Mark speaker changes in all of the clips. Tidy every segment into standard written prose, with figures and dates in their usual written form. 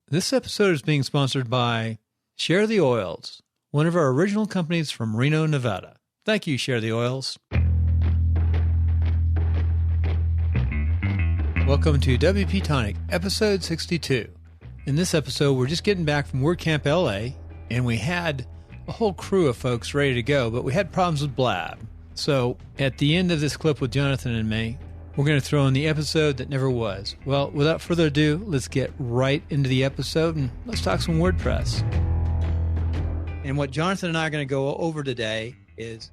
Speaker 1: This episode is being sponsored by Share the Oils, one of our original companies from Reno, Nevada. Thank you, Share the Oils. Welcome to WP-Tonic, episode 62. In this episode, we're just getting back from WordCamp LA, and we had a whole crew of folks ready to go, but we had problems with Blab. So at the end of this clip with Jonathan and me, we're going to throw in the episode that never was. Well, without further ado, let's get right into the episode and let's talk some WordPress. And what Jonathan and I are going to go over today is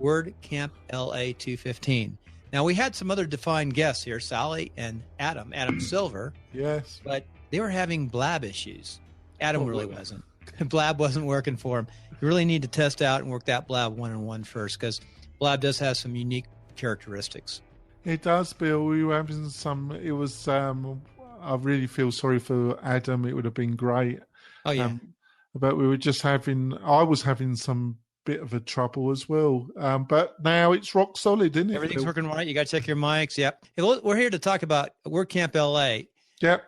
Speaker 1: WordCamp LA 215. Now, we had some other defined guests here, Sally and Adam Silver.
Speaker 2: Yes.
Speaker 1: But they were having Blab issues. Adam really wasn't. Blab wasn't working for him. You really need to test out and work that Blab one-on-one first, because Blab does have some unique characteristics.
Speaker 2: It does, Bill. We were having some, it was, I really feel sorry for Adam. It would have been great.
Speaker 1: Oh, yeah.
Speaker 2: But we were just I was having some bit of a trouble as well. But now it's rock solid, isn't it?
Speaker 1: Everything's working right. You got to check your mics. Yep. Hey, we're here to talk about WordCamp LA.
Speaker 2: Yep.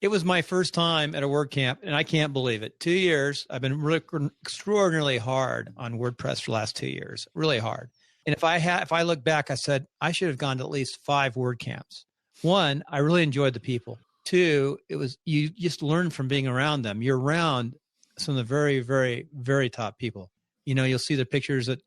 Speaker 1: It was my first time at a WordCamp, and I can't believe it. 2 years. I've been working extraordinarily hard on WordPress for the last 2 years. Really hard. And if I look back, I said, I should have gone to at least 5 WordCamps. 1, I really enjoyed the people. 2, you just learn from being around them. You're around some of the very, very, very top people. You know, you'll see the pictures that,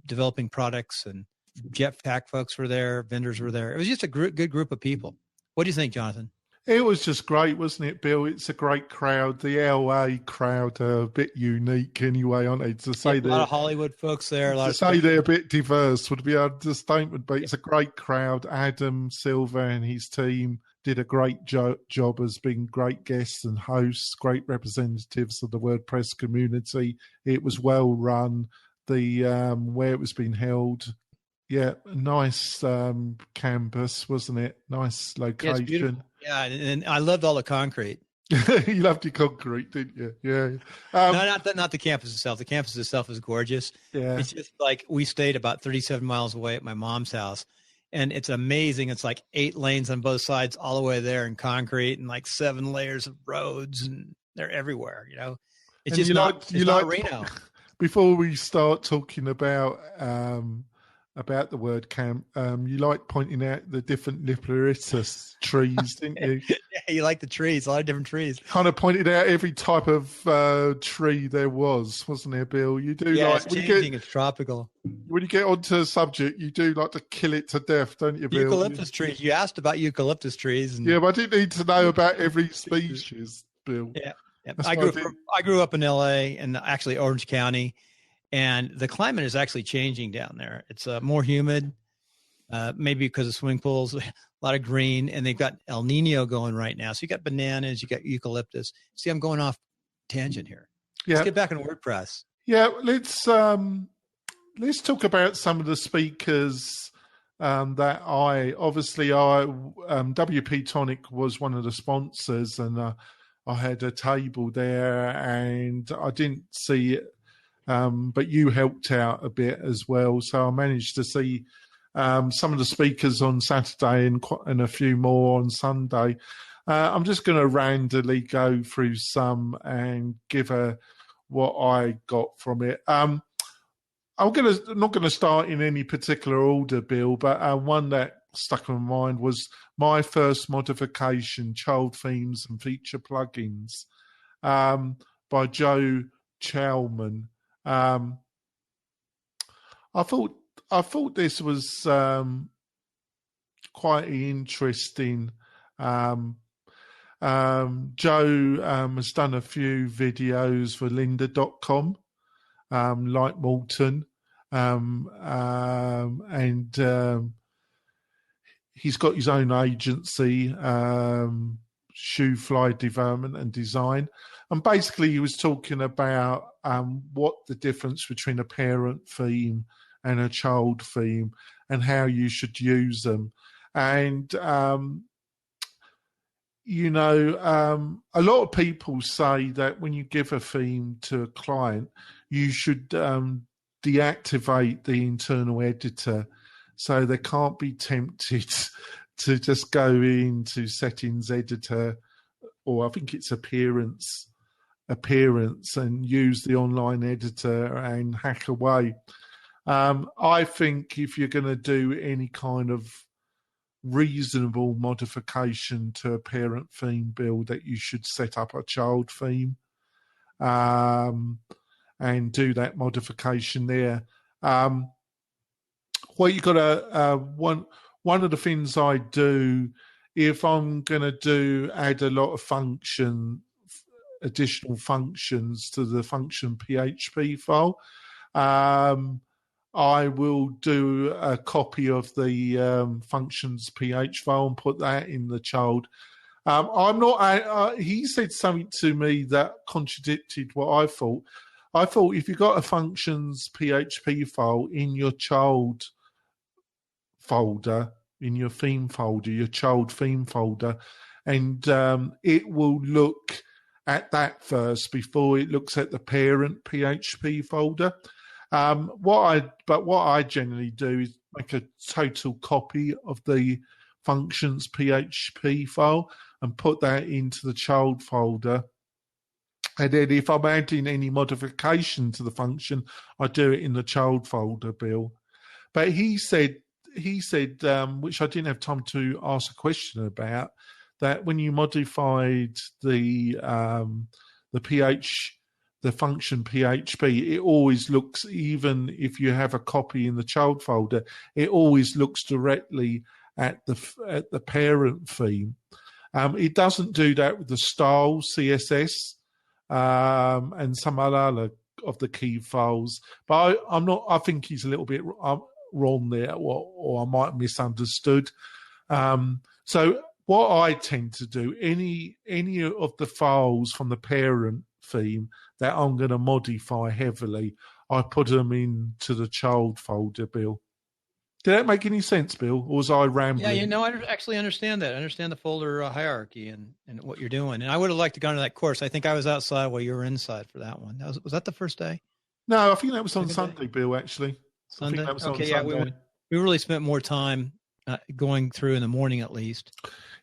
Speaker 1: developing products, and Jetpack folks were there, vendors were there. It was just a good group of people. What do you think, Jonathan?
Speaker 2: It was just great, wasn't it, Bill? It's a great crowd. The LA crowd are a bit unique anyway, aren't they? To say
Speaker 1: a lot of Hollywood folks there.
Speaker 2: To say they're a bit diverse would be an understatement, but it's a great crowd. Adam Silver and his team did a great job as being great guests and hosts, great representatives of the WordPress community. It was well run. The where it was being held, nice campus, wasn't it? Nice location.
Speaker 1: Yeah, yeah, and I loved all the concrete.
Speaker 2: You loved your concrete, didn't you? Yeah.
Speaker 1: No, not the campus itself. The campus itself is gorgeous.
Speaker 2: Yeah.
Speaker 1: It's just like we stayed about 37 miles away at my mom's house, and it's amazing. It's like 8 lanes on both sides all the way there in concrete, and like 7 layers of roads, and they're everywhere. It's just not Reno.
Speaker 2: Before we start talking about the WordCamp, you like pointing out the different Liplaritis trees, didn't you?
Speaker 1: Yeah, you like the trees, a lot of different trees.
Speaker 2: Kind of pointed out every type of tree there was, wasn't there, Bill? You do
Speaker 1: it's changing, it's tropical.
Speaker 2: When you get onto the subject, you do like to kill it to death, don't you, Bill?
Speaker 1: Eucalyptus trees. You asked about eucalyptus trees.
Speaker 2: Yeah, but I didn't need to know about every species, Bill.
Speaker 1: Yeah. I grew up in LA and actually Orange County. And the climate is actually changing down there. It's more humid, maybe because of swimming pools, a lot of green, and they've got El Nino going right now. So you got bananas, you got eucalyptus. See, I'm going off tangent here. Let's get back on WordPress.
Speaker 2: Yeah, let's talk about some of the speakers that WP-Tonic was one of the sponsors, and I had a table there, and I didn't see it. But you helped out a bit as well. So I managed to see some of the speakers on Saturday and a few more on Sunday. I'm just going to randomly go through some and give what I got from it. I'm not going to start in any particular order, Bill, but one that stuck in my mind was My First Modification, Child Themes and Feature Plugins by Joe Chellman. I thought this was quite interesting. Joe has done a few videos for lynda.com, like Morton, and he's got his own agency, Shoefly Development and Design. And basically he was talking about what the difference between a parent theme and a child theme and how you should use them. And, a lot of people say that when you give a theme to a client, you should deactivate the internal editor so they can't be tempted to just go into settings editor or I think it's appearance, and use the online editor and hack away. I think if you're going to do any kind of reasonable modification to a parent theme build, that you should set up a child theme and do that modification there. Well, you got to one of the things I do, if I'm going to add a lot of additional functions to the function PHP file, I will do a copy of the functions PH file and put that in the child. I'm not. He said something to me that contradicted what I thought. I thought if you got a functions PHP file in your child folder, in your theme folder, your child theme folder, and it will look at that first before it looks at the parent PHP folder. What I generally do is make a total copy of the functions PHP file and put that into the child folder. And then if I'm adding any modification to the function, I do it in the child folder, Bill. But he said, which I didn't have time to ask a question about, that when you modified the function PHP, it always looks, even if you have a copy in the child folder, it always looks directly at the parent theme. It doesn't do that with the style CSS and some other of the key files. But I'm not. I think he's a little bit wrong there, or I might have misunderstood. So what I tend to do, any of the files from the parent theme that I'm going to modify heavily, I put them into the child folder, Bill. Did that make any sense, Bill? Or was I rambling?
Speaker 1: Yeah, I actually understand that. I understand the folder hierarchy and what you're doing. And I would have liked to go to that course. I think I was outside while you were inside for that one. Was that the first day?
Speaker 2: No, I think that was on Sunday, Bill, actually.
Speaker 1: Sunday?
Speaker 2: I think that was
Speaker 1: okay,
Speaker 2: on Sunday.
Speaker 1: We really spent more time going through in the morning at least.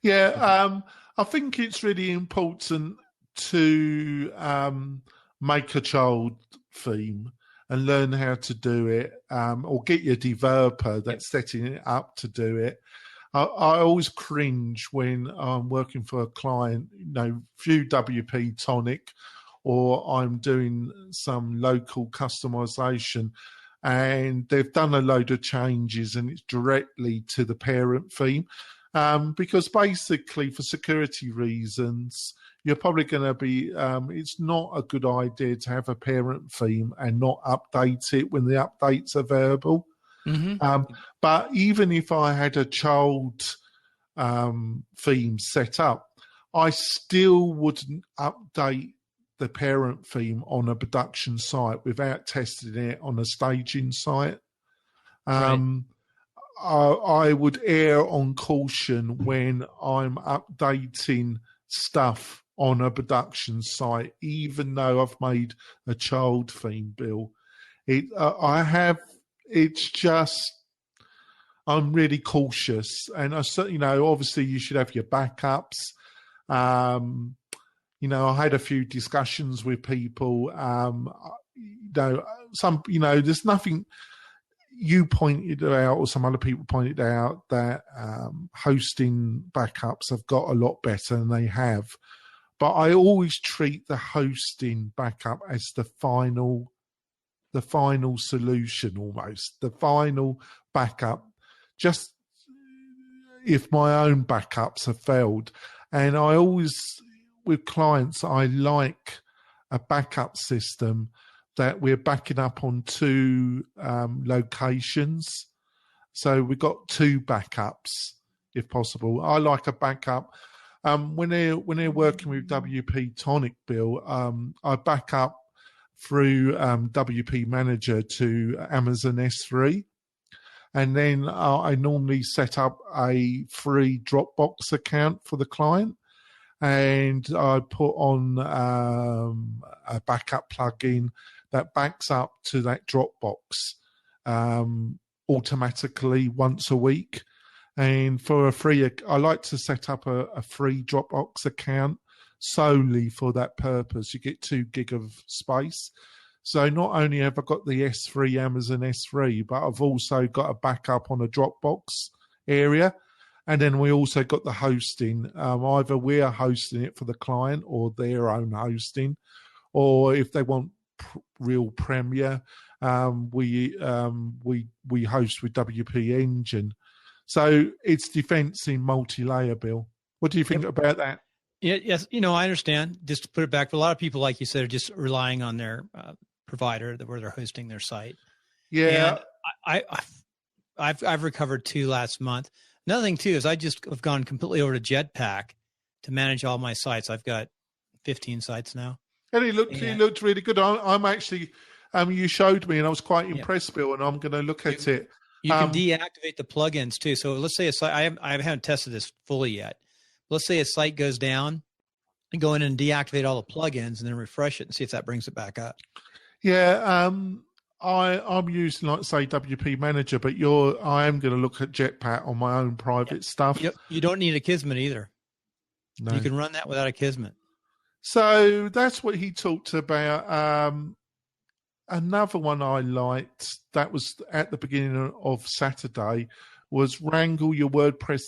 Speaker 2: Yeah, I think it's really important to make a child theme and learn how to do it, or get your developer that's setting it up to do it. I always cringe when I'm working for a client, through WP-Tonic, or I'm doing some local customization, and they've done a load of changes and it's directly to the parent theme. Because basically, for security reasons, you're probably going to be, it's not a good idea to have a parent theme and not update it when the update's available. Mm-hmm. But even if I had a child theme set up, I still wouldn't update the parent theme on a production site without testing it on a staging site. Right. I would err on caution when I'm updating stuff on a production site, even though I've made a child theme, Bill. I'm really cautious, and obviously you should have your backups. I had a few discussions with people. There's nothing. You pointed out, or some other people pointed out, that hosting backups have got a lot better, and they have. But I always treat the hosting backup as the final solution, almost the final backup. Just if my own backups have failed, and I always, with clients, I like a backup system that we're backing up on two locations. So we've got two backups, if possible. I like a backup. When they're working with WP-Tonic, Bill, I back up through WP Manager to Amazon S3. And then I normally set up a free Dropbox account for the client. And I put on a backup plugin that backs up to that Dropbox automatically once a week. And for a free, I like to set up a free Dropbox account solely for that purpose. You get 2 gig of space. So not only have I got the S3, Amazon S3, but I've also got a backup on a Dropbox area. And then we also got the hosting. Either we're hosting it for the client or their own hosting, or if they want real Premier, we host with WP Engine. So it's defense in multi-layer, Bill. What do you think about that?
Speaker 1: Yeah, yes, I understand. Just to put it back, for a lot of people, like you said, are just relying on their provider where they're hosting their site.
Speaker 2: Yeah,
Speaker 1: and I've recovered 2 last month. Another thing too is I just have gone completely over to Jetpack to manage all my sites. I've got 15 sites now.
Speaker 2: And it looked really good. I'm actually, you showed me, and I was quite impressed, Bill. And I'm going to look at it.
Speaker 1: You can deactivate the plugins too. So let's say a site. I haven't tested this fully yet. Let's say a site goes down, and go in and deactivate all the plugins, and then refresh it and see if that brings it back up.
Speaker 2: Yeah, I'm using, like, say, WP Manager, but I am going to look at Jetpack on my own private stuff.
Speaker 1: Yep. You don't need a Kismet either.
Speaker 2: No.
Speaker 1: You can run that without a Kismet.
Speaker 2: So that's what he talked about. Another one I liked, that was at the beginning of Saturday, was Wrangle your WordPress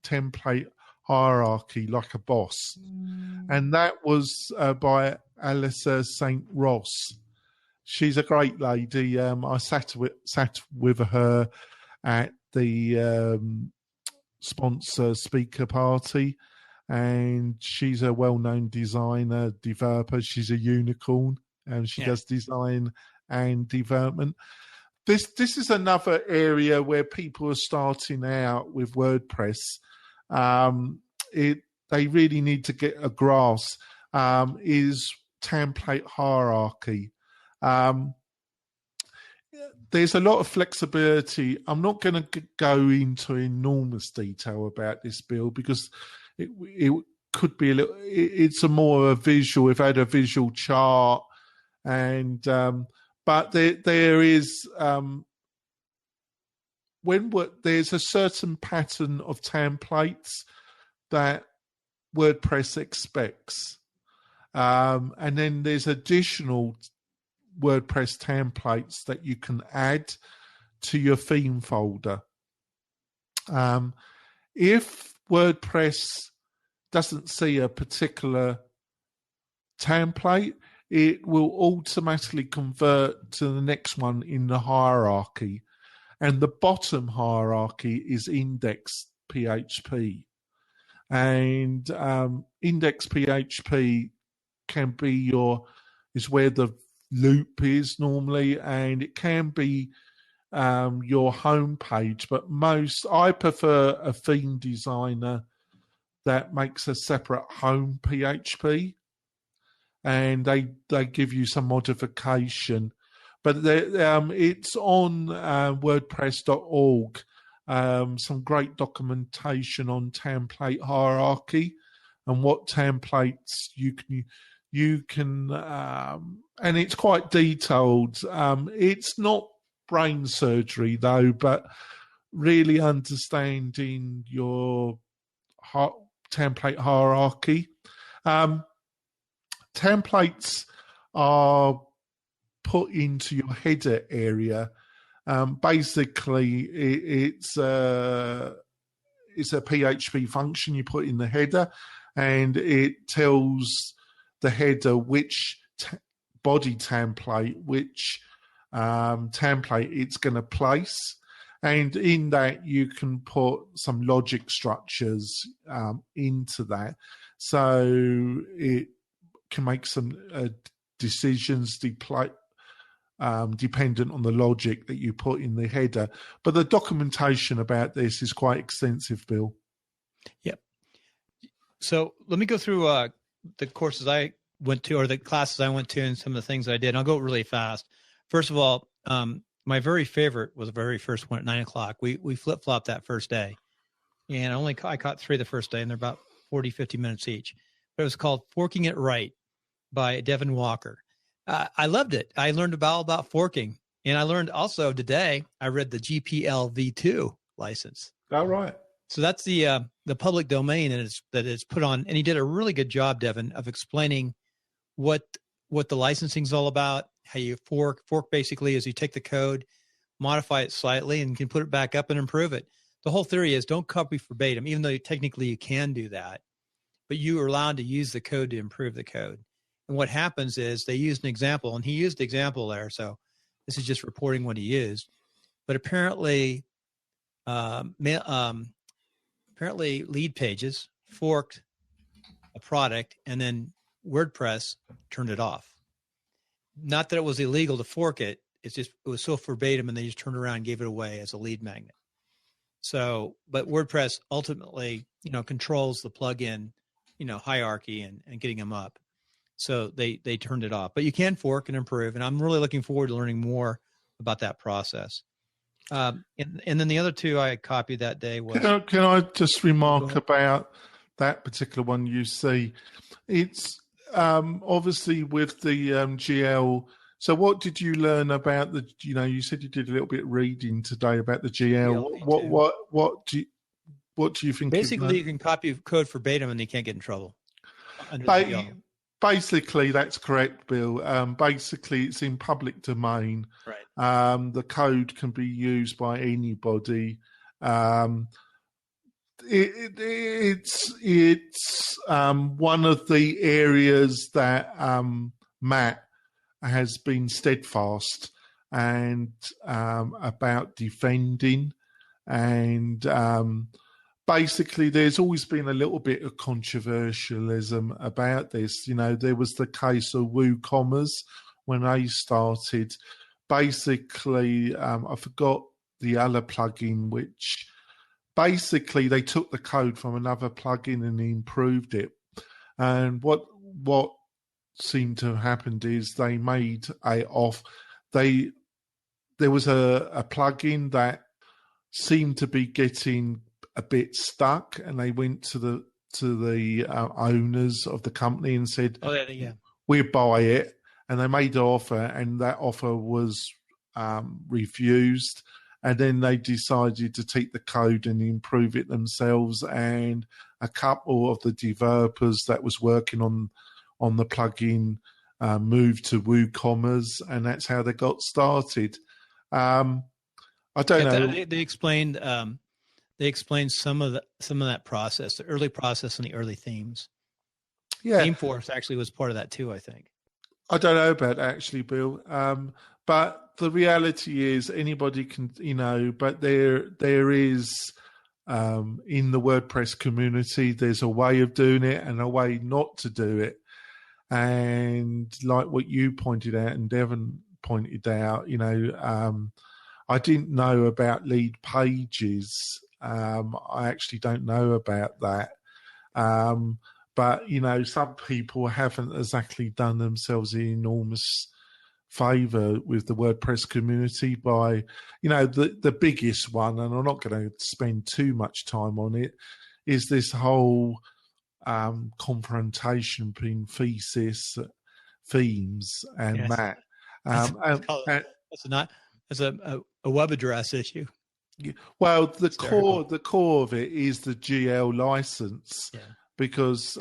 Speaker 2: template hierarchy like a boss. And that was by Alicia St. Ross. She's a great lady. I sat with her at the sponsor speaker party, and she's a well-known designer, developer. She's a unicorn, and she does design and development. This is another area where people are starting out with WordPress. They really need to get a grasp, is template hierarchy. There's a lot of flexibility. I'm not going to go into enormous detail about this, Bill, because it could be it's a visual. We've had a visual chart, and but there is there's a certain pattern of templates that WordPress expects, and then there's additional WordPress templates that you can add to your theme folder. If WordPress doesn't see a particular template, it will automatically convert to the next one in the hierarchy. And the bottom hierarchy is index PHP. And index PHP is where the loop is normally, and it can be your home page, but I prefer a theme designer that makes a separate home PHP, and they give you some modification, but it's on wordpress.org, some great documentation on template hierarchy and what templates you can and it's quite detailed. It's not brain surgery though, but really understanding your template hierarchy. Templates are put into your header area. Basically, it's a PHP function you put in the header, and it tells the header which body template, which template it's going to place. And in that, you can put some logic structures into that. So it can make some decisions dependent on the logic that you put in the header. But the documentation about this is quite extensive, Bill.
Speaker 1: Yep. So let me go through the courses I went to, or the classes I went to, and some of the things I did. And I'll go really fast. First of all, my very favorite was the very first one at 9 o'clock. We flip-flopped that first day, and I caught 3 the first day, and they're about 40, 50 minutes each. But it was called Forking It Right by Devin Walker. I loved it. I learned about forking, and I learned also today, I read the GPL v2 license.
Speaker 2: Oh, right.
Speaker 1: So that's the public domain that it's put on, and he did a really good job, Devin, of explaining what the licensing is all about. How you fork basically is you take the code, modify it slightly, and can put it back up and improve it. The whole theory is don't copy verbatim, even though technically you can do that, but you are allowed to use the code to improve the code. And what happens is they used an example, and he used the example there. So this is just reporting what he used. But apparently, apparently Lead Pages forked a product, and then WordPress turned it off. Not that it was illegal to fork it. It's just, it was so verbatim, and they just turned around and gave it away as a lead magnet. So, but WordPress ultimately, controls the plugin, hierarchy and getting them up. So they turned it off, but you can fork and improve. And I'm really looking forward to learning more about that process. And then the other two I copied that day was.
Speaker 2: Can I just remark about that particular one you see? It's obviously with the GL. So what did you learn about the, you said you did a little bit of reading today about the GL. What do you think?
Speaker 1: Basically, you can copy code verbatim and you can't get in trouble.
Speaker 2: Basically, that's correct, Bill. Basically, it's in public domain.
Speaker 1: Right.
Speaker 2: The code can be used by anybody. It's one of the areas that Matt has been steadfast and about defending, and basically there's always been a little bit of controversialism about this. There was the case of WooCommerce when they started. Basically, I forgot the other plugin, which basically they took the code from another plugin and improved it. And what seemed to have happened is they made there was a plugin that seemed to be getting a bit stuck, and they went to the owners of the company and said, we'll buy it. And they made an offer, and that offer was refused. And then they decided to take the code and improve it themselves. And a couple of the developers that was working on the plugin moved to WooCommerce, and that's how they got started. I don't know.
Speaker 1: They explained some of that process, the early process and the early themes.
Speaker 2: Yeah,
Speaker 1: ThemeForce actually was part of that too, I think.
Speaker 2: I don't know about that actually, Bill. But the reality is anybody can, but there is in the WordPress community, there's a way of doing it and a way not to do it. And like what you pointed out and Devin pointed out, I didn't know about lead pages. I actually don't know about that. But, some people haven't exactly done themselves an enormous favor with the WordPress community by, the biggest one, and I'm not going to spend too much time on it, is this whole confrontation between themes and Matt.
Speaker 1: That's a web address issue.
Speaker 2: Well, the core of it is the GL license, because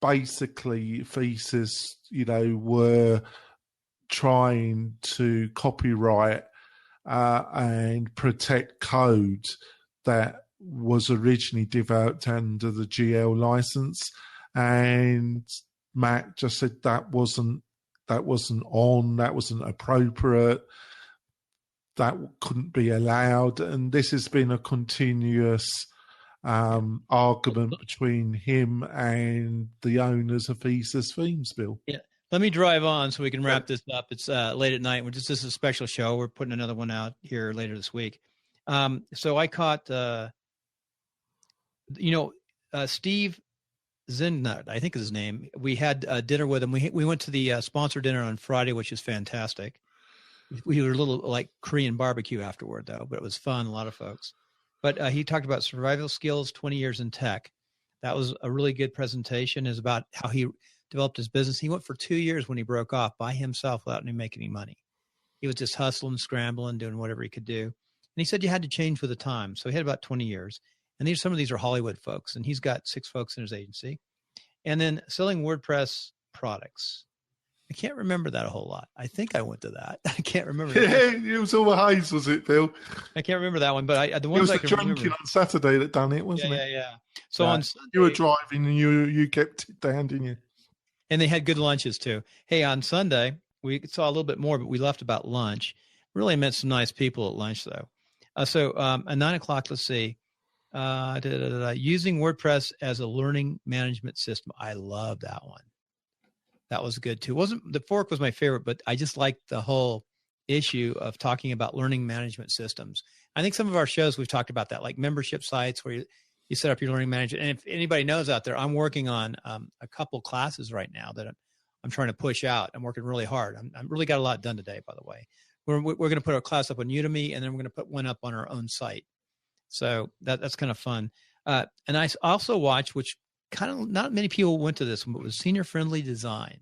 Speaker 2: basically Thesis, were trying to copyright and protect code that was originally developed under the GL license, and Matt just said that wasn't appropriate, that couldn't be allowed, and this has been a continuous argument between him and the owners of Thesis Themes, Bill.
Speaker 1: Yeah. Let me drive on so we can wrap this up. It's late at night. This is a special show. We're putting another one out here later this week. So I caught, Steve Zinnut, I think is his name. We had dinner with him. We went to the sponsor dinner on Friday, which is fantastic. We were a little like Korean barbecue afterward, though, but it was fun. A lot of folks. But he talked about survival skills, 20 years in tech. That was a really good presentation. Is about how he developed his business. He went for 2 years when he broke off by himself without making any money. He was just hustling, scrambling, doing whatever he could do. he said you had to change with the time. So he had about 20 years. And some of these are Hollywood folks. And he's got 6 folks in his agency. And then selling WordPress products. I can't remember that a whole lot. I think I went to that. I can't remember.
Speaker 2: Yeah, it was all Hayes, was it, Bill?
Speaker 1: I can't remember that one, but the
Speaker 2: It
Speaker 1: ones
Speaker 2: was
Speaker 1: I
Speaker 2: the
Speaker 1: can
Speaker 2: drinking
Speaker 1: remember.
Speaker 2: on Saturday that done it, wasn't it?
Speaker 1: Yeah. So on Sunday,
Speaker 2: you were driving and you kept it down, didn't you?
Speaker 1: And they had good lunches too. Hey, on Sunday, we saw a little bit more, but we left about lunch. Really met some nice people at lunch though. So at 9:00, let's see, using WordPress as a learning management system. I love that one. That was good too. The fork was my favorite, but I just liked the whole issue of talking about learning management systems. I think some of our shows we've talked about that, like membership sites where you set up your learning management. And if anybody knows out there, I'm working on a couple classes right now that I'm trying to push out. I'm working really hard. I'm really got a lot done today, by the way. We're going to put a class up on Udemy, and then we're going to put one up on our own site. So that's kind of fun. And I also watched, which kind of not many people went to this one, but it was Senior Friendly Design.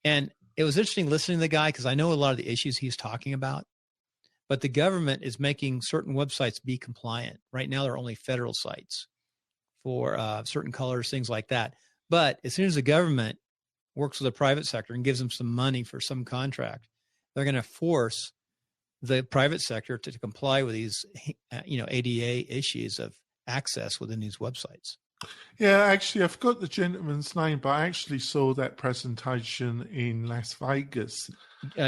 Speaker 1: And it was interesting listening to the guy because I know a lot of the issues he's talking about. But the government is making certain websites be compliant. Right now, they're only federal sites for certain colors, things like that. But as soon as the government works with the private sector and gives them some money for some contract, they're going to force the private sector to comply with these, ADA issues of access within these websites.
Speaker 2: Yeah, actually, I forgot the gentleman's name, but I actually saw that presentation in Las Vegas.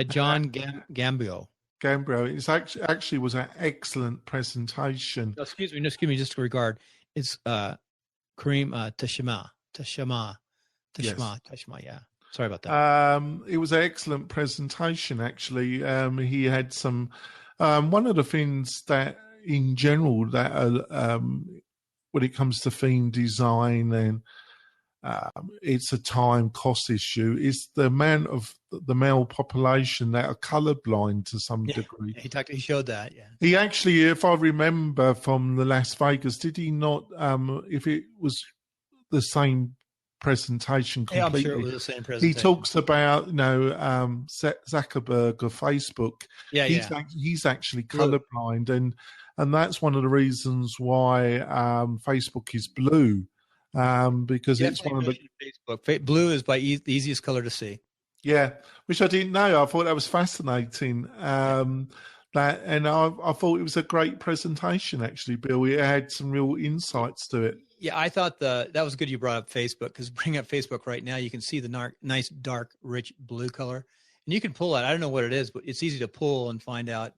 Speaker 1: John Gambio.
Speaker 2: It actually was an excellent presentation.
Speaker 1: No, excuse me, just to regard. It's Kareem Tashma, yeah. Sorry about that.
Speaker 2: It was an excellent presentation, actually. He had some, one of the things that in general that when it comes to theme design and it's a time cost issue, is the amount of the male population that are colorblind to some degree.
Speaker 1: He showed that, yeah.
Speaker 2: He actually, if I remember from the Las Vegas, did he not, if it was the same presentation completely?
Speaker 1: Yeah, I'm sure it was the same presentation.
Speaker 2: He talks about, Zuckerberg of Facebook. He's actually colorblind, and that's one of the reasons why Facebook is blue. Because it's one of the
Speaker 1: Facebook. Blue is by the easiest color to see.
Speaker 2: Yeah, which I didn't know. I thought that was fascinating. And I thought it was a great presentation, actually, Bill. It had some real insights to it.
Speaker 1: Yeah, I thought that was good you brought up Facebook, because bringing up Facebook right now, you can see the nice, dark, rich blue color. And you can pull that. I don't know what it is, but it's easy to pull and find out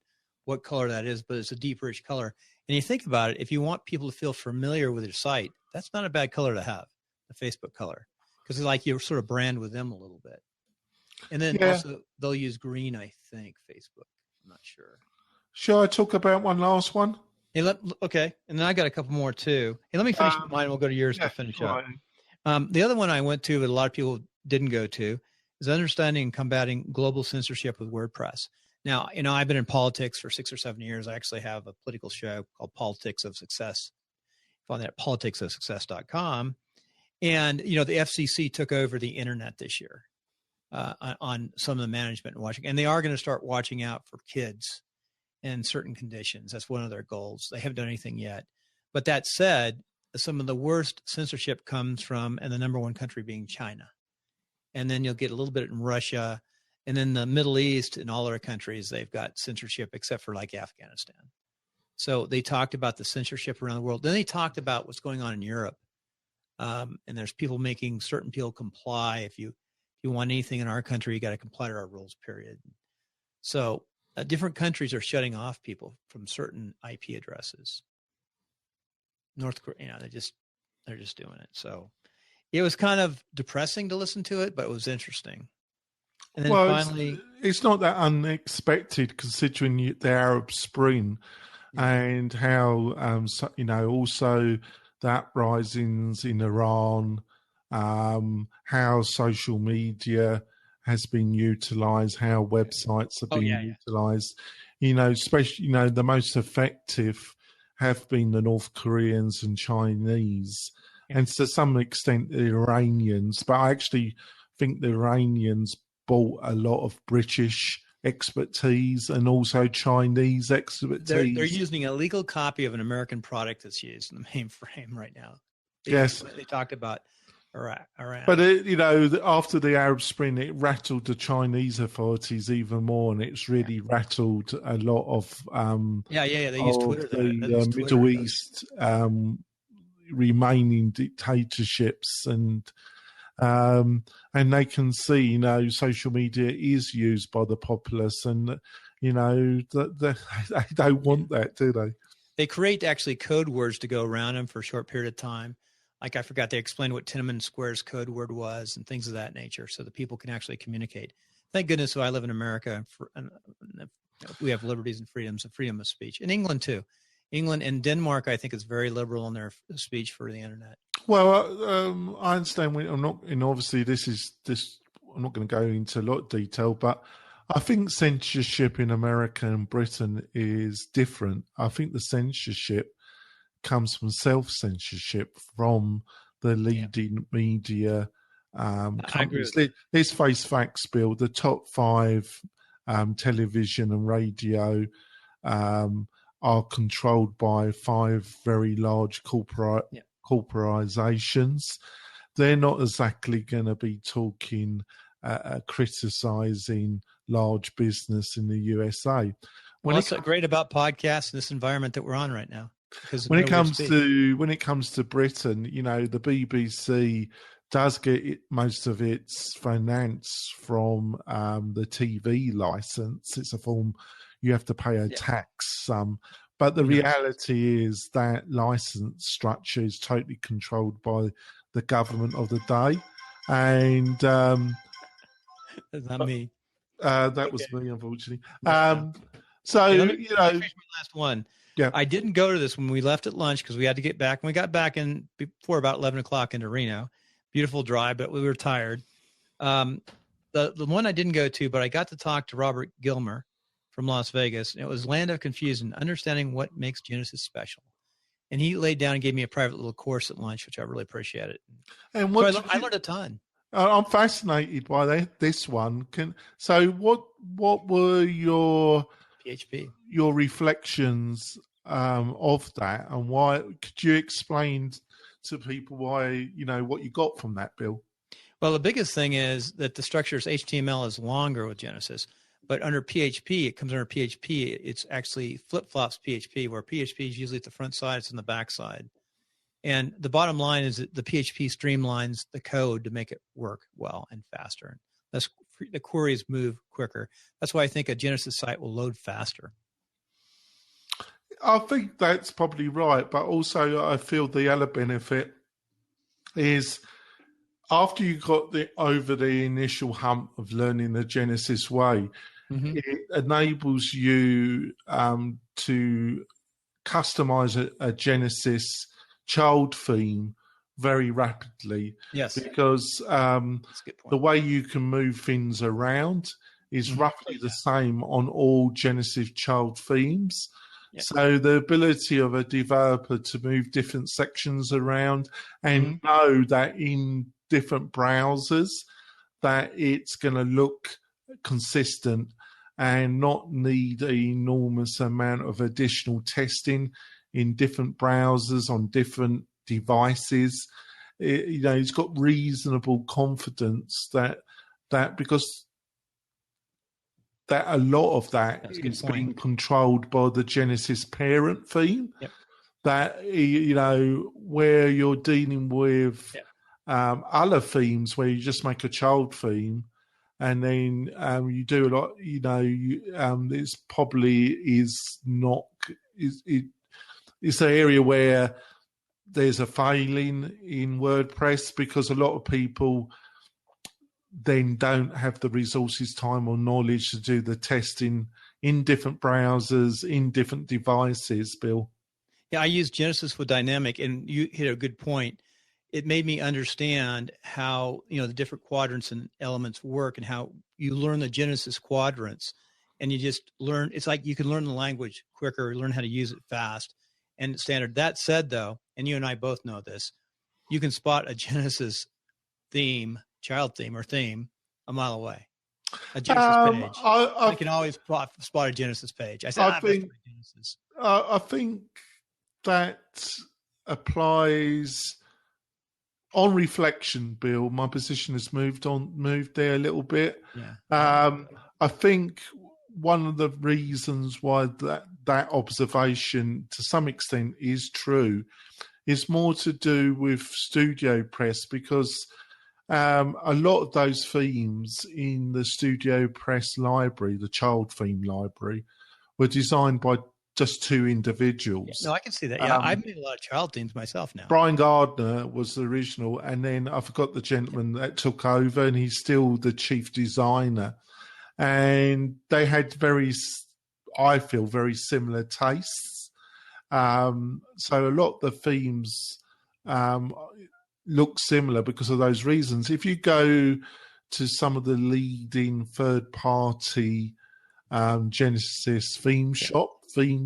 Speaker 1: what color that is, but it's a deep, rich color. And you think about it, if you want people to feel familiar with your site, that's not a bad color to have, the Facebook color, because it's like you sort of brand with them a little bit. And then also they'll use green, I think, Facebook. I'm not sure.
Speaker 2: Shall I talk about one last one?
Speaker 1: Hey, okay. And then I got a couple more too. Hey, let me finish mine. We'll go to yours to finish up. The other one I went to that a lot of people didn't go to is understanding and combating global censorship with WordPress. Now, I've been in politics for 6 or 7 years. I actually have a political show called Politics of Success. Find that at politicsofsuccess.com. And, the FCC took over the internet this year on some of the management and watching. And they are going to start watching out for kids in certain conditions. That's one of their goals. They haven't done anything yet. But that said, some of the worst censorship comes from, and the number one country being China. And then you'll get a little bit in Russia. And then the Middle East and all other countries, they've got censorship except for like Afghanistan. So they talked about the censorship around the world. Then they talked about what's going on in Europe. And there's people making certain people comply. If you want anything in our country, you got to comply to our rules, period. So different countries are shutting off people from certain IP addresses. North Korea, they're just doing it. So it was kind of depressing to listen to it, but it was interesting. And then finally,
Speaker 2: it's not that unexpected considering the Arab Spring and how, also the uprisings in Iran, how social media has been utilized, how websites are being utilized. Especially, the most effective have been the North Koreans and Chinese, and to some extent the Iranians. But I actually think the Iranians bought a lot of British expertise and also Chinese expertise.
Speaker 1: They're using a legal copy of an American product that's used in the mainframe right now.
Speaker 2: Yes.
Speaker 1: They talked about Iran.
Speaker 2: But, after the Arab Spring, it rattled the Chinese authorities even more, and it's really rattled a lot of
Speaker 1: They use Twitter.
Speaker 2: The Middle East remaining dictatorships, and they can see, social media is used by the populace, and they don't want that, do they?
Speaker 1: They create actually code words to go around them for a short period of time. Like I forgot, they explained what Tiananmen Square's code word was and things of that nature, so that people can actually communicate. Thank goodness I live in America. And we have liberties and freedoms, and freedom of speech. In England too. England and Denmark, I think, is very liberal in their speech for the internet.
Speaker 2: Well, I understand. I'm not going to go into a lot of detail, but I think censorship in America and Britain is different. I think the censorship comes from self-censorship from the leading media companies. Let's face facts, Bill. The top 5 television and radio are controlled by 5 very large corporations. They're not exactly going to be talking, criticizing large business in the USA.
Speaker 1: What's great about podcasts in this environment that we're on right now?
Speaker 2: When it comes to Britain, the BBC does get most of its finance from the TV license. It's a form you have to pay a tax sum, but the reality is that license structure is totally controlled by the government of the day, and
Speaker 1: that's not me.
Speaker 2: That was me, unfortunately.
Speaker 1: So let me finish my last one.
Speaker 2: Yeah.
Speaker 1: I didn't go to this when we left at lunch because we had to get back. We got back in before about 11 o'clock into Reno. Beautiful drive, but we were tired. The one I didn't go to, but I got to talk to Robert Gilmer from Las Vegas. And it was Land of Confusion, Understanding What Makes Genesis Special. And he laid down and gave me a private little course at lunch, which I really appreciated. And I learned a ton.
Speaker 2: I'm fascinated by this one. What were your
Speaker 1: PHP,
Speaker 2: your reflections of that, and why? Could you explain to people why, what you got from that, Bill?
Speaker 1: Well, the biggest thing is that the structure is HTML is longer with Genesis, but under PHP, it comes under PHP. It's actually flip-flops PHP, where PHP is usually at the front side, it's on the back side. And the bottom line is that the PHP streamlines the code to make it work well and faster. Thus, the queries move quicker. That's why I think a Genesis site will load faster.
Speaker 2: I think that's probably right, but also I feel the other benefit is after you got over the initial hump of learning the Genesis way, it enables you to customize a Genesis child theme very rapidly.
Speaker 1: Yes,
Speaker 2: because the way you can move things around is roughly the same on all Genesis child themes. Yeah. So the ability of a developer to move different sections around and know that in different browsers that it's going to look consistent and not need an enormous amount of additional testing in different browsers on different devices. He's got reasonable confidence that because that a lot of that is being controlled by the Genesis parent theme.
Speaker 1: Yep.
Speaker 2: That where you're dealing with other themes where you just make a child theme and then you do a lot. This probably is not. It's an area where there's a failing in WordPress because a lot of people then don't have the resources, time, or knowledge to do the testing in different browsers, in different devices, Bill.
Speaker 1: Yeah, I use Genesis with Dynamic, and you hit a good point. It made me understand how, the different quadrants and elements work and how you learn the Genesis quadrants, and you just learn. It's like you can learn the language quicker, learn how to use it fast and standard. That said, though, and you and I both know this, you can spot a Genesis theme, child theme or theme, a mile away. a Genesis page.
Speaker 2: I
Speaker 1: can always spot a Genesis page. I said,
Speaker 2: I think
Speaker 1: Genesis.
Speaker 2: I think that applies on reflection, Bill. My position has moved there a little bit.
Speaker 1: Yeah.
Speaker 2: I think one of the reasons why that observation to some extent is true is more to do with Studio Press, because a lot of those themes in the Studio Press library, the child theme library, were designed by just two individuals.
Speaker 1: Yeah, no, I can see that. Yeah, I've made a lot of child themes myself now.
Speaker 2: Brian Gardner was the original, and then I forgot the gentleman that took over, and he's still the chief designer. And they had I feel, very similar tastes. So a lot of the themes look similar because of those reasons. If you go to some of the leading third-party Genesis theme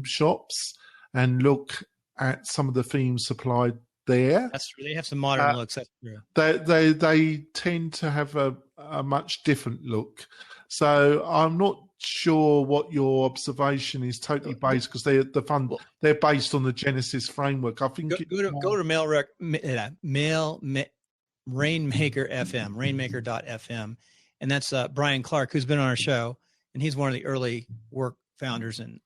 Speaker 2: shops and look at some of the themes supplied there,
Speaker 1: they have some modern looks. That's true.
Speaker 2: They tend to have a much different look. So I'm not sure what your observation is totally based, because they're based on the Genesis framework. I think
Speaker 1: go to Rainmaker FM, rainmaker.fm, and that's Brian Clark, who's been on our show, and he's one of the early work founders in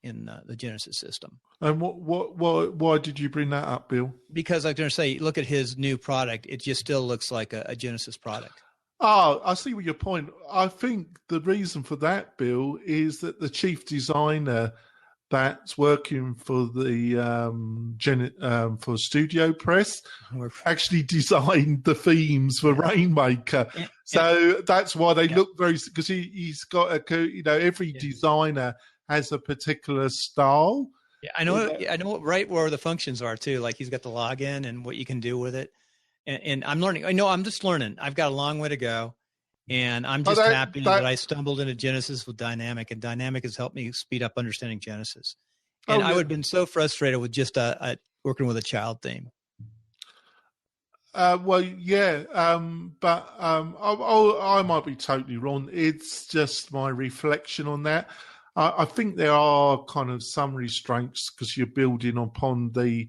Speaker 1: the Genesis system.
Speaker 2: And why did you bring that up, Bill?
Speaker 1: Because I was going to say, look at his new product; it just still looks like a Genesis product.
Speaker 2: Oh, I see what your point. I think the reason for that, Bill, is that the chief designer that's working for the for Studio Press actually designed the themes for Rainmaker. So that's why they look very, because he's got every designer has a particular style.
Speaker 1: Yeah, I know right where the functions are too. Like he's got the login and what you can do with it. And I'm learning. I know I'm just learning. I've got a long way to go, and I'm just happy that I stumbled into Genesis with Dynamic, and Dynamic has helped me speed up understanding Genesis. And I would have been so frustrated with just working with a child theme.
Speaker 2: But I might be totally wrong. It's just my reflection on that. I think there are kind of some restraints because you're building upon the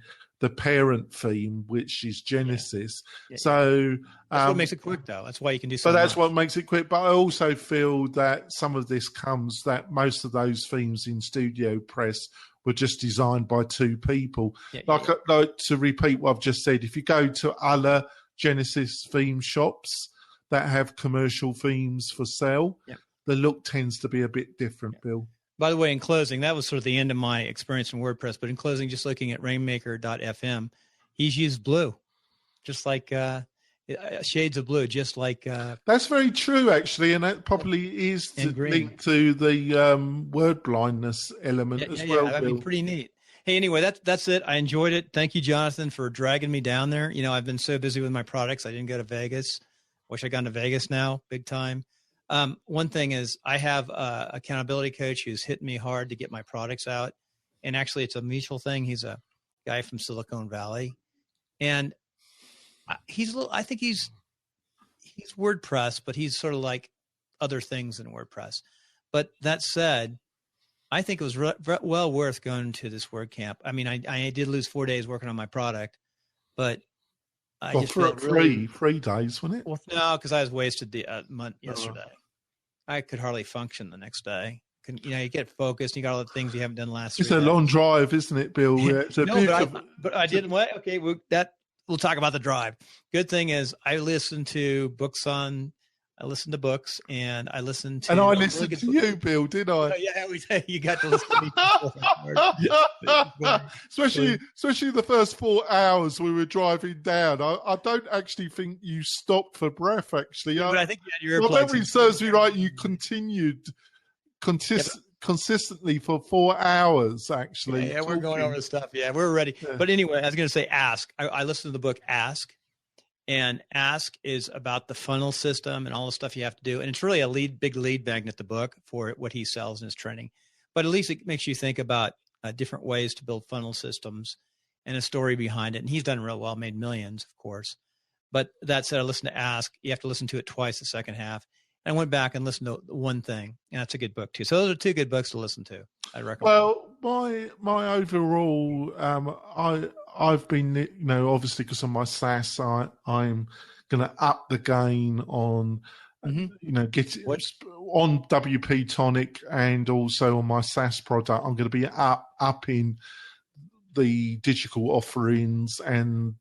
Speaker 2: parent theme, which is Genesis. Yeah. So
Speaker 1: that's what makes it quick, though. That's why you can do.
Speaker 2: So that's what makes it quick. But I also feel that some of this comes that most of those themes in Studio Press were just designed by two people. Yeah, like to repeat what I've just said, if you go to other Genesis theme shops that have commercial themes for sale, the look tends to be a bit different, Bill.
Speaker 1: By the way, in closing, that was sort of the end of my experience in WordPress. But in closing, just looking at rainmaker.fm, he's used blue, just like shades of blue, just like.
Speaker 2: That's very true, actually. And that probably is linked to the word blindness element as well.
Speaker 1: Yeah, that'd be pretty neat. Hey, anyway, that's it. I enjoyed it. Thank you, Jonathan, for dragging me down there. You know, I've been so busy with my products. I didn't go to Vegas. Wish I'd gone to Vegas now, big time. One thing is I have a accountability coach who's hitting me hard to get my products out. And actually it's a mutual thing. He's a guy from Silicon Valley, and I think he's WordPress, but he's sort of like other things in WordPress. But that said, I think it was well worth going to this WordCamp. I mean, I did lose 4 days working on my product, but I just felt
Speaker 2: three days, wasn't it?
Speaker 1: Well, no, because I was wasted the month yesterday. I could hardly function the next day. You get focused. You got all the things you haven't done last.
Speaker 2: It's a long drive, isn't it, Bill?
Speaker 1: But I didn't. What? Okay, we'll talk about the drive. Good thing is I listened to books I listened to books, and I listened to.
Speaker 2: And I listened to you, Bill, didn't I?
Speaker 1: Yeah, you got to listen to me.
Speaker 2: Especially the first 4 hours we were driving down. I don't actually think you stopped for breath, actually.
Speaker 1: Yeah, but I think you had your earplugs.
Speaker 2: My memory serves me right. You continued consistently for 4 hours, actually.
Speaker 1: Yeah, we're going over stuff. Yeah, we're ready. Yeah. But anyway, I was going to say Ask. I listened to the book Ask. And Ask is about the funnel system and all the stuff you have to do. And it's really a big lead magnet, the book, for what he sells in his training. But at least it makes you think about different ways to build funnel systems and a story behind it. And he's done real well, made millions, of course. But that said, I listened to Ask. You have to listen to it twice, the second half. I went back and listened to One Thing, and that's a good book too. So those are two good books to listen to. I recommend.
Speaker 2: Well, my overall, I've been, obviously because of my SaaS, I'm going to up the game on, get on WP-Tonic and also on my SaaS product. I'm going to be upping the digital offerings and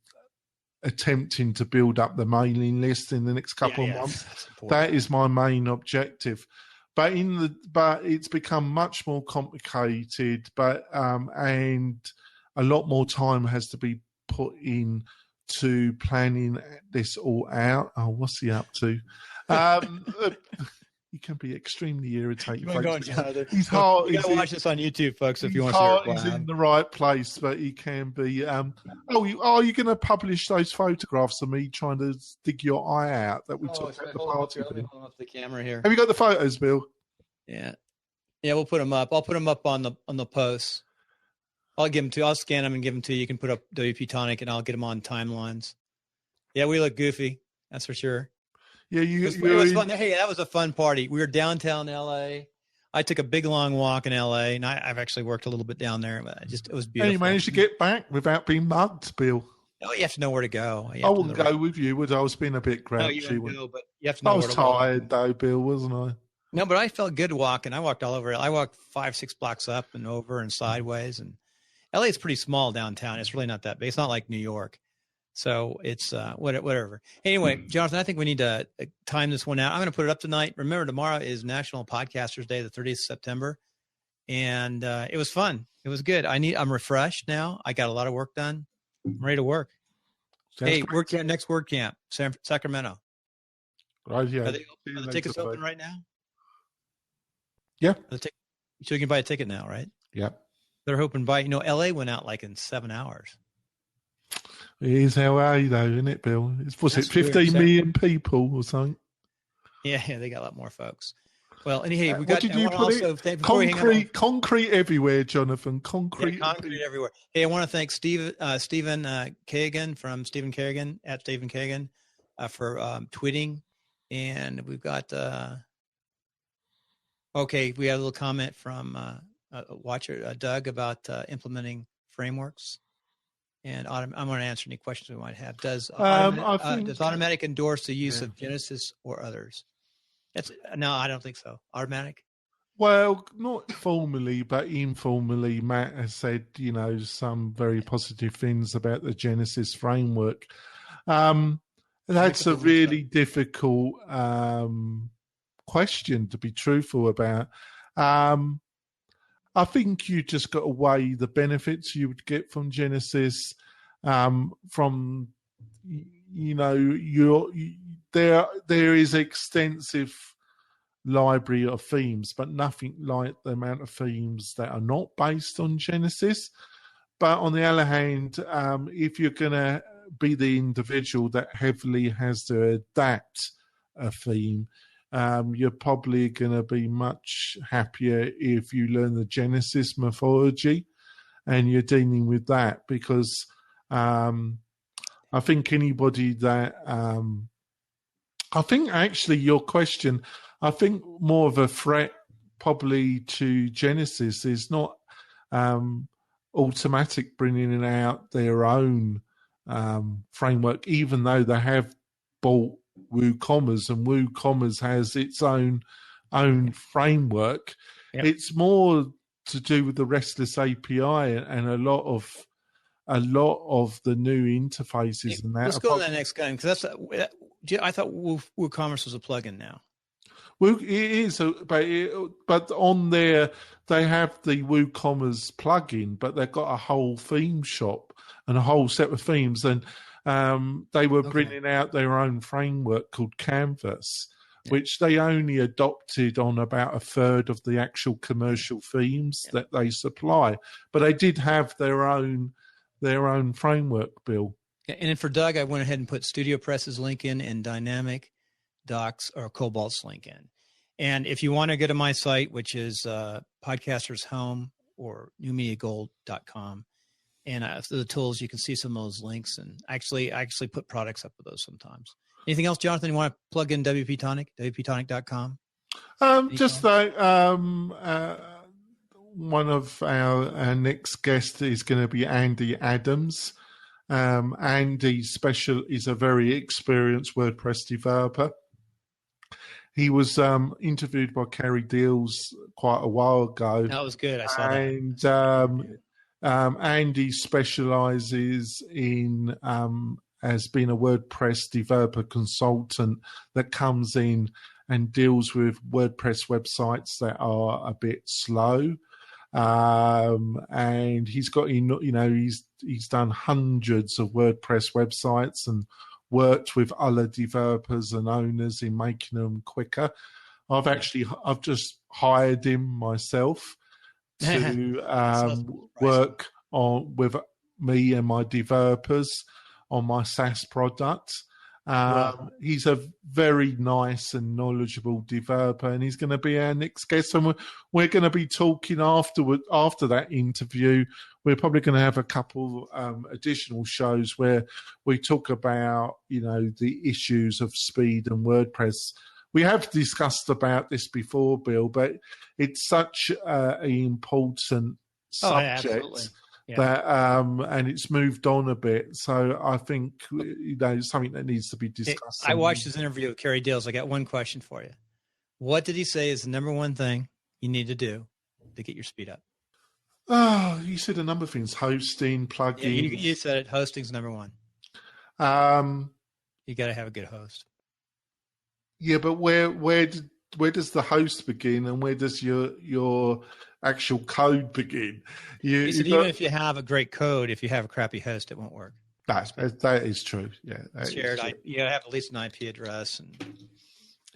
Speaker 2: attempting to build up the mailing list in the next couple of months. That is my main objective. But it's become much more complicated. And a lot more time has to be put in to planning this all out. Oh, what's he up to? He can be extremely irritating. He's hard.
Speaker 1: You gotta watch this on YouTube, folks, if you want to see it.
Speaker 2: He's in the right place, but he can be. Are you going to publish those photographs of me trying to dig your eye out that we took at the party?
Speaker 1: Let me hold up the camera here.
Speaker 2: Have you got the photos, Bill?
Speaker 1: Yeah, we'll put them up. I'll put them up on the post. I'll give them to you. I'll scan them and give them to you. You can put up WP-Tonic, and I'll get them on timelines. Yeah, we look goofy. That's for sure.
Speaker 2: Yeah,
Speaker 1: it was fun. Hey, that was a fun party. We were downtown LA. I took a big long walk in LA, and I've actually worked a little bit down there, but it was beautiful.
Speaker 2: And you managed to get back without being mugged, Bill.
Speaker 1: No, you have to know where to go.
Speaker 2: I wouldn't go with you, would I? I was being a bit grouchy.
Speaker 1: No, you wouldn't go, but you have to know where to
Speaker 2: go. I was tired though, Bill, wasn't I?
Speaker 1: No, but I felt good walking. I walked all over. I walked 5-6 blocks up and over and sideways. And LA is pretty small downtown. It's really not that big. It's not like New York. So it's whatever. Anyway, Jonathan, I think we need to time this one out. I'm going to put it up tonight. Remember, tomorrow is National Podcasters Day, the 30th of September. And it was fun. It was good. I'm refreshed now. I got a lot of work done. I'm ready to work. Hey, WordCamp, next WordCamp, Sacramento.
Speaker 2: Right, yeah.
Speaker 1: Are the tickets open right now?
Speaker 2: Yeah.
Speaker 1: So you can buy a ticket now, right?
Speaker 2: Yeah.
Speaker 1: They're hoping by, LA went out like in 7 hours.
Speaker 2: It is LA though, isn't it, Bill? Was it 15 million people or something?
Speaker 1: Yeah, they got a lot more folks. Well, hey, we got.
Speaker 2: What did you put it? Concrete everywhere, Jonathan. Concrete
Speaker 1: everywhere. Hey, I want to thank Stephen Kagan from Stephen Kerrigan at Stephen Kagan for tweeting, and we've got. Okay, we had a little comment from watcher Doug about implementing frameworks. And I'm going to answer any questions we might have. Does Automatic endorse the use of Genesis or others? No, I don't think so. Automatic?
Speaker 2: Well, not formally, but informally, Matt has said, some very positive things about the Genesis framework. That's a really difficult question to be truthful about. I think you just got to weigh the benefits you would get from Genesis. There is extensive library of themes, but nothing like the amount of themes that are not based on Genesis. But on the other hand, if you're going to be the individual that heavily has to adapt a theme, you're probably going to be much happier if you learn the Genesis mythology and you're dealing with that, because I think anybody that I think actually your question, I think more of a threat probably to Genesis is not Automatic bringing out their own framework, even though they have bought WooCommerce, and WooCommerce has its own framework. Yep. It's more to do with the RESTless API and a lot of the new interfaces and that.
Speaker 1: Let's go to that next guy, because I thought WooCommerce was a plugin now.
Speaker 2: Well, it is, but on there they have the WooCommerce plugin, but they've got a whole theme shop and a whole set of themes, and they were bringing out their own framework called Canvas, which they only adopted on about a third of the actual commercial themes that they supply. But they did have their own framework, Bill.
Speaker 1: And then for Doug, I went ahead and put StudioPress's link in and Dynamic Docs or Cobalt's link in. And if you want to go to my site, which is Podcaster's Home or newmediagold.com, and the tools, you can see some of those links. And I actually put products up with those sometimes. Anything else, Jonathan, you want to plug in WP-Tonic, WP-Tonic.com?
Speaker 2: Just that one of our next guests is going to be Andy Adams. Andy is a very experienced WordPress developer. He was interviewed by Kerry Deals quite a while ago.
Speaker 1: That was good. I saw that.
Speaker 2: And Andy specializes in as being a WordPress developer consultant that comes in and deals with WordPress websites that are a bit slow. And he's got, he's done hundreds of WordPress websites and worked with other developers and owners in making them quicker. I've just hired him myself to work with me and my developers on my SaaS product. Wow. He's a very nice and knowledgeable developer, and he's going to be our next guest. And we're going to be talking after that interview. We're probably going to have a couple additional shows where we talk about, the issues of speed and WordPress. We have discussed about this before, Bill, but it's such an important subject. That and it's moved on a bit, so I think it's something that needs to be discussed.
Speaker 1: I watched his interview with Kerry Deals. I got one question for you. What did he say is the number one thing you need to do to get your speed up?
Speaker 2: Oh, you said a number of things: hosting, plugins.
Speaker 1: Yeah, you said it. Hosting's number one. You got to have a good host.
Speaker 2: Yeah, but where does the host begin, and where does your actual code begin?
Speaker 1: Even if you have a great code, if you have a crappy host, it won't work.
Speaker 2: That is true. Yeah,
Speaker 1: shared. You got to have at least an IP address, and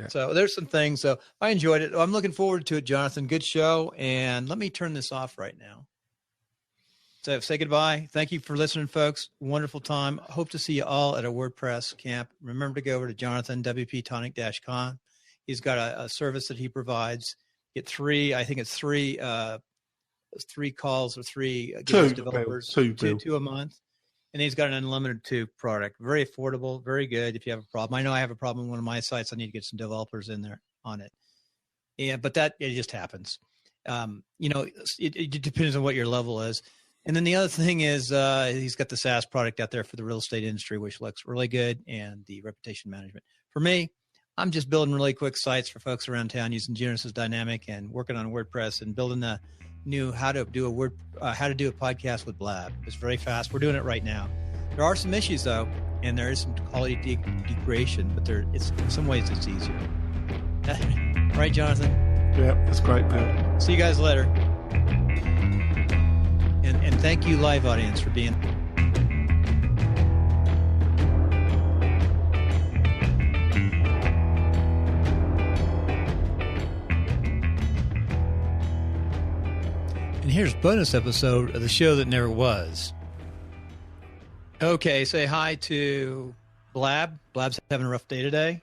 Speaker 1: so there's some things. So I enjoyed it. I'm looking forward to it, Jonathan. Good show. And let me turn this off right now. So say goodbye. Thank you for listening, folks. Wonderful time. Hope to see you all at a WordPress camp. Remember to go over to Jonathan, WP-Tonic.com. He's got a service that he provides. Get three calls or three developers, two a month. And he's got an unlimited 2 product. Very affordable, very good if you have a problem. I know I have a problem on one of my sites. I need to get some developers in there on it. Yeah, but it just happens. It depends on what your level is. And then the other thing is he's got the SaaS product out there for the real estate industry, which looks really good, and the reputation management. For me, I'm just building really quick sites for folks around town using Genesis Dynamic and working on WordPress and building the new how to do a podcast with Blab. It's very fast. We're doing it right now. There are some issues though, and there is some quality degradation, but in some ways it's easier. Right, Jonathan?
Speaker 2: Yeah, that's great, Bill.
Speaker 1: See you guys later. And thank you, live audience, for being. And here's a bonus episode of the show that never was. Okay, say hi to Blab. Blab's having a rough day today.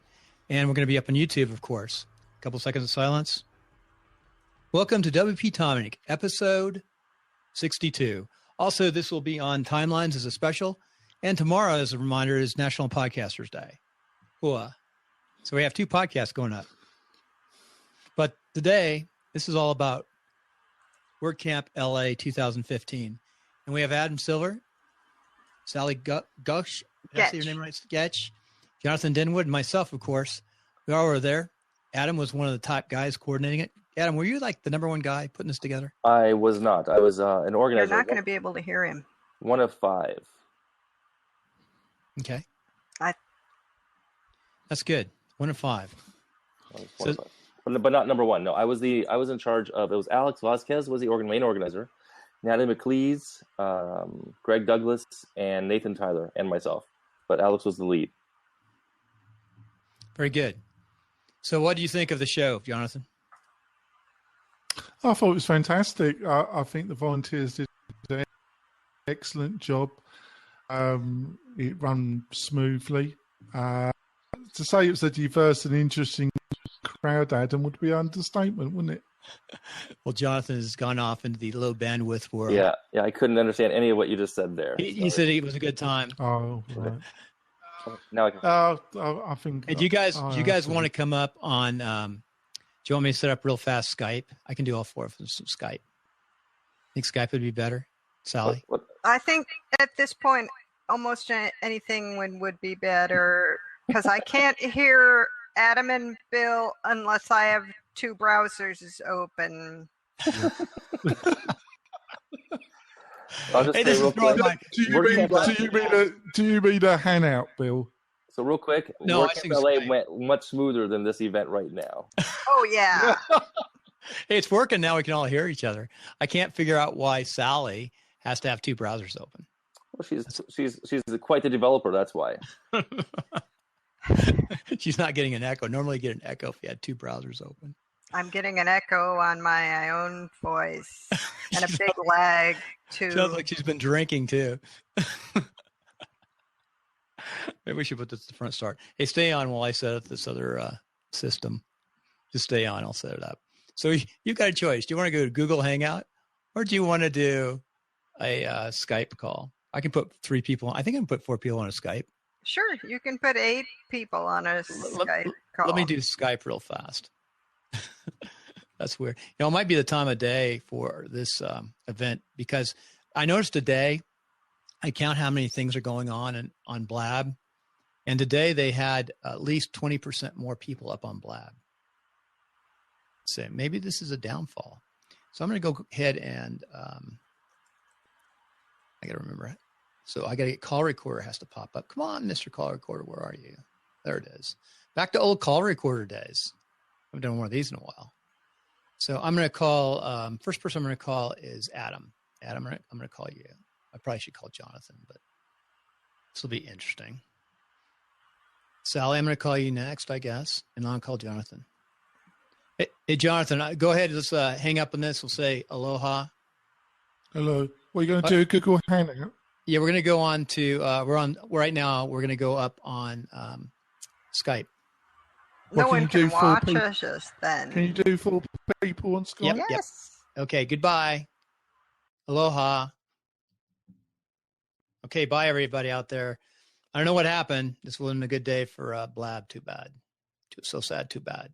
Speaker 1: And we're going to be up on YouTube, of course. A couple seconds of silence. Welcome to WP-Tonic, episode 62. Also, this will be on Timelines as a special. And tomorrow, as a reminder, is National Podcasters Day. Cool. So we have 2 podcasts going up. But today, this is all about WordCamp LA 2015. And we have Adam Silver, Sally Gush, did I say your name right? Getch, Jonathan Denwood, and myself, of course. We all were there. Adam was one of the top guys coordinating it. Adam, were you like the number one guy putting this together?
Speaker 3: I was not. I was an organizer.
Speaker 4: You're not going to be able to hear him.
Speaker 3: One of 5.
Speaker 1: Okay. That's good. 1 of 5.
Speaker 3: But not number 1. No, I was in charge of. It was Alex Vasquez was the main organizer, Natalie McLeese, Greg Douglas, and Nathan Tyler, and myself. But Alex was the lead.
Speaker 1: Very good. So, what do you think of the show, Jonathan?
Speaker 2: I thought it was fantastic. I think the volunteers did an excellent job. It ran smoothly. To say it was a diverse and interesting crowd, Adam, would be an understatement, wouldn't it?
Speaker 1: Well, Jonathan has gone off into the low bandwidth world.
Speaker 3: Yeah, I couldn't understand any of what you just said there.
Speaker 1: He said it was a good time.
Speaker 2: Oh, right.
Speaker 3: Now I can.
Speaker 2: I think.
Speaker 1: Hey, do you guys want to come up on? Do you want me to set up real fast Skype? I can do all four of them some Skype. Think Skype would be better, Sally?
Speaker 3: What?
Speaker 4: I think at this point, almost anything would be better because I can't hear Adam and Bill unless I have two browsers open.
Speaker 3: I'll just
Speaker 1: Hey,
Speaker 3: say
Speaker 1: this
Speaker 3: real
Speaker 1: is Roy.
Speaker 3: quick.
Speaker 2: Do you mean a hangout, Bill?
Speaker 3: So real quick,
Speaker 1: No, I
Speaker 3: WordCamp
Speaker 1: think
Speaker 3: LA
Speaker 1: Skype.
Speaker 3: went much smoother than this event right now.
Speaker 4: Oh yeah.
Speaker 1: Hey, it's working now. We can all hear each other. I can't figure out why Sally has to have two browsers open.
Speaker 3: Well, she's quite the developer. That's why.
Speaker 1: She's not getting an echo. Normally, you get an echo if you had two browsers open.
Speaker 4: I'm getting an echo on my own voice and a big lag too.
Speaker 1: Sounds like she's been drinking too. Maybe we should put this at the front start. Hey, stay on while I set up this other system. Just stay on. I'll set it up. So you've got a choice. Do you want to go to Google Hangout or do you want to do a Skype call? I can put 3 people on. I think I can put 4 people on a Skype.
Speaker 4: Sure, you can put 8 people on a Skype call.
Speaker 1: Let me do Skype real fast. That's weird. You know, it might be the time of day for this event because I noticed today, I count how many things are going on Blab. And today they had at least 20% more people up on Blab. So maybe this is a downfall. So I'm going to go ahead and I got to remember it. So I got to get call recorder has to pop up. Come on, Mr. Call Recorder. Where are you? There it is. Back to old call recorder days. I haven't done one of these in a while. So I'm going to call, first person I'm going to call is Adam. Adam, I'm going to call you. I probably should call Jonathan, but this will be interesting. Sally, I'm going to call you next, I guess, and I'll call Jonathan. Hey, Jonathan, go ahead. Let's hang up on this. We'll say aloha.
Speaker 2: Hello. What are you going to do? Google Hangout?
Speaker 1: Yeah, we're going to go on to, right now, we're going to go up on Skype.
Speaker 4: No one can watch us then.
Speaker 2: Can you do 4 people on Skype?
Speaker 1: Yep,
Speaker 4: Yes.
Speaker 1: Yep. Okay, goodbye. Aloha. Okay, bye, everybody out there. I don't know what happened. This wasn't a good day for Blab. Too bad. So sad. Too bad.